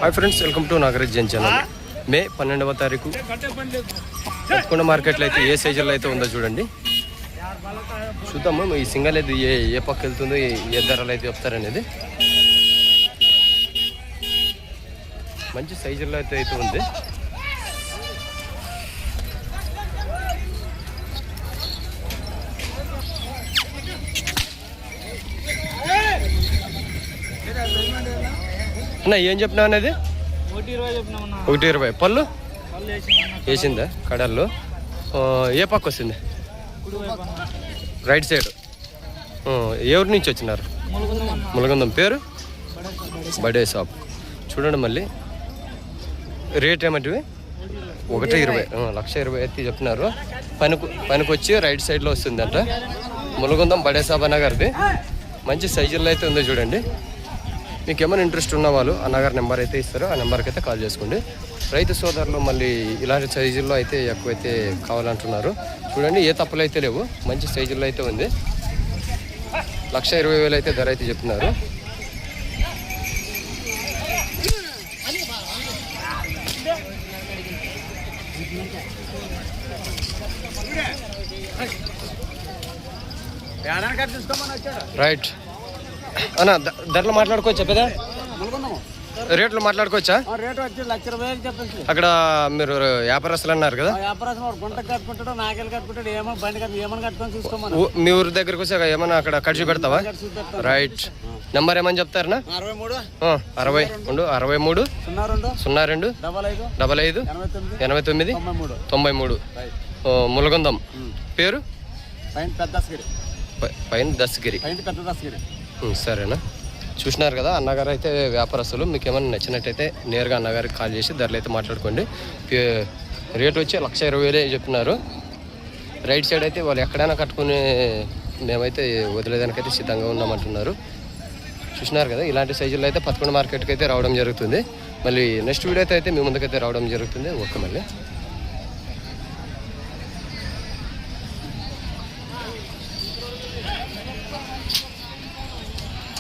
Hi friends, welcome to Nagaraj Jain channel. May 12వ తారీఖు పత్కొండ మార్కెట్లో అయితే ఏ సైజుల్లో అయితే ఉందో చూడండి. చూద్దాము ఈ సింగల్ అయితే ఏ పక్క వెళ్తుందో, ఏ ధరలు అయితే చెప్తారనేది. మంచి సైజుల్లో అయితే ఉంది. అన్న ఏం చెప్పినా అనేది 120 పళ్ళు వేసిందా కడల్లో? ఏ పక్క వస్తుంది? Right side. ఎవరి నుంచి వచ్చినారు? ములగందం. పేరు బడే షాప్. చూడండి మళ్ళీ రేట్ ఏమంటివి? 120, 1,20,000 అయితే చెప్తున్నారు. పనికి వచ్చి రైట్ సైడ్లో వస్తుందంట. ములగందం బడే షాప్ అన్నగారిది. మంచి సైజుల్లో అయితే ఉందో చూడండి. మీకు ఏమైనా ఇంట్రెస్ట్ ఉన్న వాళ్ళు అన్నగారి నెంబర్ అయితే ఇస్తారు, ఆ నెంబర్కి అయితే కాల్ చేసుకోండి. రైతు సోదరులు మళ్ళీ ఇలాంటి సైజుల్లో అయితే ఎక్కువైతే కావాలంటున్నారు. చూడండి ఏ తప్పులు అయితే లేవు, మంచి సైజుల్లో అయితే ఉంది. 1,20,000 అయితే ధర అయితే చెప్తున్నారు. రైట్ అన్న, ధరలు మాట్లాడుకోవచ్చా? పెద్ద రేట్లు మాట్లాడుకోవచ్చా? అక్కడ మీరు వ్యాపారస్తులు అన్నారు కదా, మీ ఊరి దగ్గరకు వచ్చి ఏమన్నా అక్కడ ఖర్చు పెడతావా? రైట్. నెంబర్ ఏమని చెప్తారనా? 63 02 55 89 93. ములగొందం. పేరు పైన దస్గిరి. సరేనా? చూసినారు కదా, అన్నగారు అయితే వ్యాపారస్తులు. మీకు ఏమైనా నచ్చినట్టయితే నేరుగా అన్నగారికి కాల్ చేసి ధరలు అయితే మాట్లాడుకోండి. రేటు వచ్చి 1,20,000 చెప్తున్నారు. రైట్ సైడ్ అయితే వాళ్ళు ఎక్కడైనా కట్టుకుని మేమైతే వదిలేదానికైతే సిద్ధంగా ఉన్నామంటున్నారు. చూసినారు కదా, ఇలాంటి సైజుల్లో అయితే పత్కొండ మార్కెట్కి అయితే రావడం జరుగుతుంది. మళ్ళీ నెక్స్ట్ వీడియో అయితే మీ ముందుకైతే రావడం జరుగుతుంది. ఓకే మళ్ళీ.